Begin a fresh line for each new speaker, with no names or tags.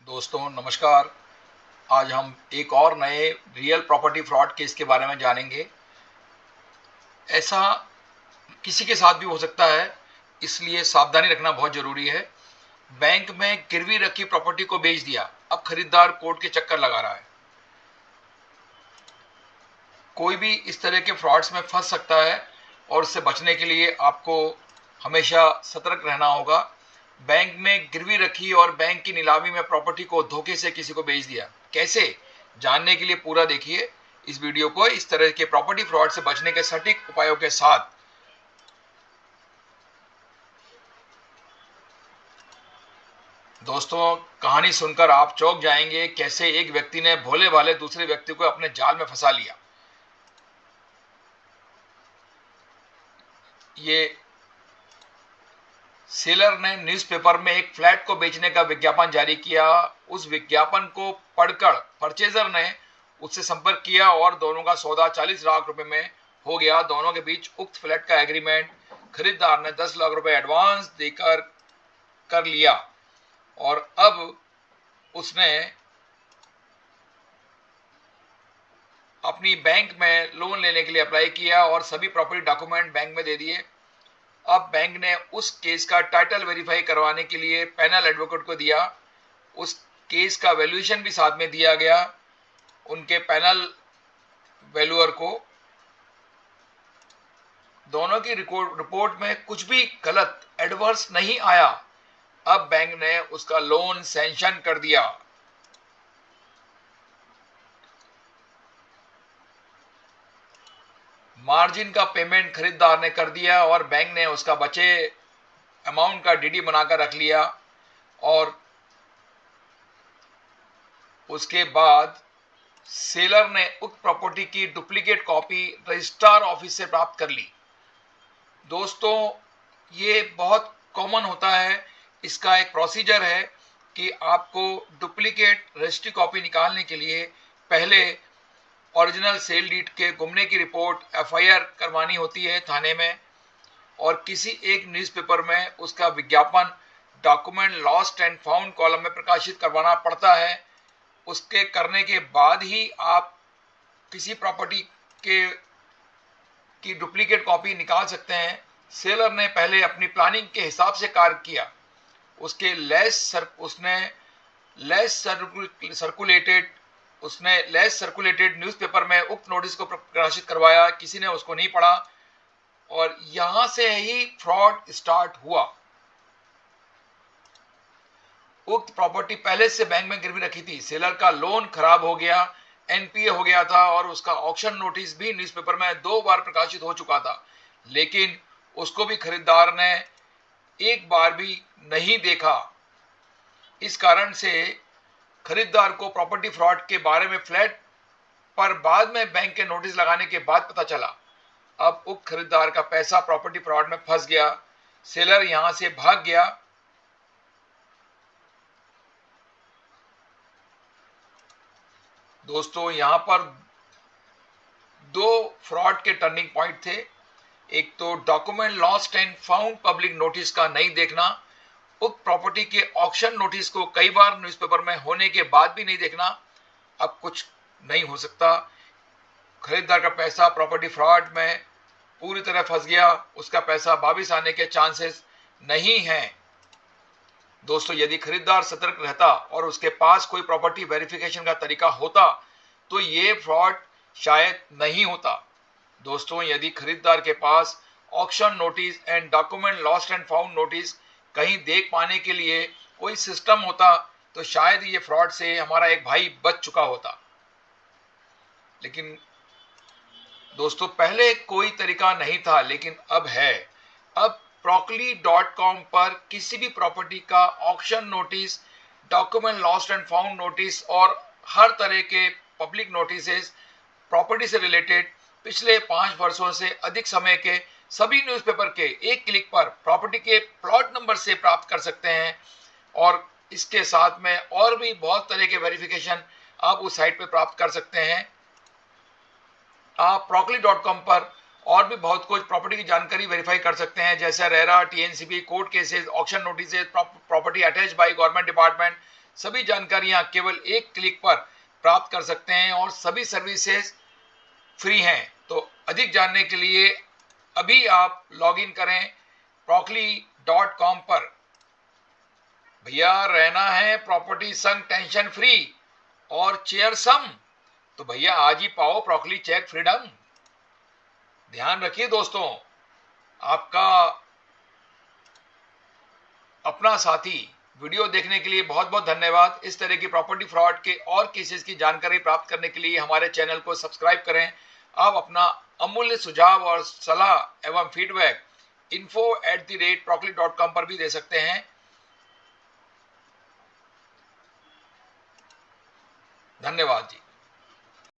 दोस्तों नमस्कार। आज हम एक और नए रियल प्रॉपर्टी फ्रॉड केस के बारे में जानेंगे। ऐसा किसी के साथ भी हो सकता है, इसलिए सावधानी रखना बहुत जरूरी है। बैंक में गिरवी रखी प्रॉपर्टी को बेच दिया, अब खरीदार कोर्ट के चक्कर लगा रहा है। कोई भी इस तरह के फ्रॉड्स में फंस सकता है और उससे बचने के लिए आपको हमेशा सतर्क रहना होगा। बैंक में गिरवी रखी और बैंक की नीलामी में प्रॉपर्टी को धोखे से किसी को बेच दिया, कैसे? जानने के लिए पूरा देखिए इस वीडियो को। इस तरह के प्रॉपर्टी फ्रॉड से बचने के सटीक उपायों के साथ। दोस्तों, कहानी सुनकर आप चौंक जाएंगे, कैसे एक व्यक्ति ने भोले भाले दूसरे व्यक्ति को अपने जाल में फंसा लिया। ये सेलर ने न्यूज़पेपर में एक फ्लैट को बेचने का विज्ञापन जारी किया। उस विज्ञापन को पढ़कर परचेजर ने उससे संपर्क किया और दोनों का सौदा 40 लाख रुपए में हो गया। दोनों के बीच उक्त फ्लैट का एग्रीमेंट खरीदार ने 10 लाख रुपए एडवांस देकर कर लिया और अब उसने अपनी बैंक में लोन लेने के लिए अप्लाई किया और सभी प्रॉपर्टी डॉक्यूमेंट बैंक में दे दिए। अब बैंक ने उस केस का टाइटल वेरीफाई करवाने के लिए पैनल एडवोकेट को दिया। उस केस का वैल्यूएशन भी साथ में दिया गया उनके पैनल वैल्यूअर को। दोनों की रिपोर्ट में कुछ भी गलत एडवर्स नहीं आया। अब बैंक ने उसका लोन सैंक्शन कर दिया। मार्जिन का पेमेंट खरीदार ने कर दिया और बैंक ने उसका बचे अमाउंट का डीडी बनाकर रख लिया और उसके बाद सेलर ने उक्त प्रॉपर्टी की डुप्लीकेट कॉपी रजिस्ट्रार ऑफिस से प्राप्त कर ली। दोस्तों, ये बहुत कॉमन होता है। इसका एक प्रोसीजर है कि आपको डुप्लीकेट रजिस्ट्री कॉपी निकालने के लिए पहले ओरिजिनल सेल डीड के गुमने की रिपोर्ट एफआईआर करवानी होती है थाने में और किसी एक न्यूज़पेपर में उसका विज्ञापन document lost and found column में प्रकाशित करवाना पड़ता है। उसके करने के बाद ही आप किसी प्रॉपर्टी के की डुप्लीकेट कॉपी निकाल सकते हैं। सेलर ने पहले अपनी प्लानिंग के हिसाब से कार्य किया। उसने लेस सर्कुलेटेड न्यूज़पेपर में उक्त नोटिस को प्रकाशित करवाया। किसी ने उसको नहीं पढ़ा और यहां से ही फ्रॉड स्टार्ट हुआ। उक्त प्रॉपर्टी पहले से बैंक में गिरवी रखी थी। सेलर का लोन खराब हो गया, एनपीए हो गया था और उसका ऑक्शन नोटिस भी न्यूज़पेपर में 2 बार प्रकाशित हो चुका था, लेकिन उसको भी खरीदार ने एक बार भी नहीं देखा। इस कारण से खरीदार को प्रॉपर्टी फ्रॉड के बारे में फ्लैट पर बाद में बैंक के नोटिस लगाने के बाद पता चला। अब उक्त खरीदार का पैसा प्रॉपर्टी फ्रॉड में फंस गया। सेलर यहां से भाग गया। दोस्तों, यहां पर 2 फ्रॉड के टर्निंग पॉइंट थे। एक तो document lost and found public notice का नहीं देखना, उक्त प्रॉपर्टी के ऑक्शन नोटिस को कई बार न्यूज़पेपर में होने के बाद भी नहीं देखना। अब कुछ नहीं हो सकता। खरीदार का पैसा प्रॉपर्टी फ्रॉड में पूरी तरह फंस गया। उसका पैसा वापस आने के चांसेस नहीं हैं। दोस्तों, यदि खरीदार सतर्क रहता और उसके पास कोई प्रॉपर्टी वेरिफिकेशन का तरीका होता तो ये फ्रॉड शायद नहीं होता। दोस्तों, यदि खरीदार के पास auction notice and document lost and found notice कहीं देख पाने के लिए कोई सिस्टम होता तो शायद ये फ्रॉड से हमारा एक भाई बच चुका होता। लेकिन दोस्तों, पहले कोई तरीका नहीं था, लेकिन अब है। अब Procly.com पर किसी भी प्रॉपर्टी का auction notice, document lost and found notice और हर तरह के पब्लिक नोटिसेस प्रॉपर्टी से रिलेटेड पिछले 5 वर्षों से अधिक समय के सभी न्यूज़पेपर के एक क्लिक पर प्रॉपर्टी के प्लॉट नंबर से प्राप्त कर सकते हैं और इसके साथ में और भी बहुत तरह के वेरिफिकेशन आप उस साइट पर प्राप्त कर सकते हैं। आप Procly.com पर और भी बहुत कुछ प्रॉपर्टी की जानकारी वेरीफाई कर सकते हैं, जैसे RERA, TNCB, court cases, auction notices, property attach by government department, सभी जानकारियां केवल एक क्लिक पर प्राप्त कर सकते हैं और सभी सर्विसेज फ्री हैं। तो अधिक जानने के लिए अभी आप लॉगिन करें procly.com पर। भैया रहना है प्रॉपर्टी संग टेंशन फ्री और चेयर सम, तो भैया आज ही पाओ प्रॉक्ली चेक फ्रीडम। ध्यान रखिए दोस्तों, आपका अपना साथी। वीडियो देखने के लिए बहुत बहुत धन्यवाद। इस तरह की प्रॉपर्टी फ्रॉड के और केसेस की जानकारी प्राप्त करने के लिए हमारे चैनल को सब्सक्राइब करें। आप अपना अमूल्य सुझाव और सलाह एवं फीडबैक info@procly.com पर भी दे सकते हैं। धन्यवाद जी।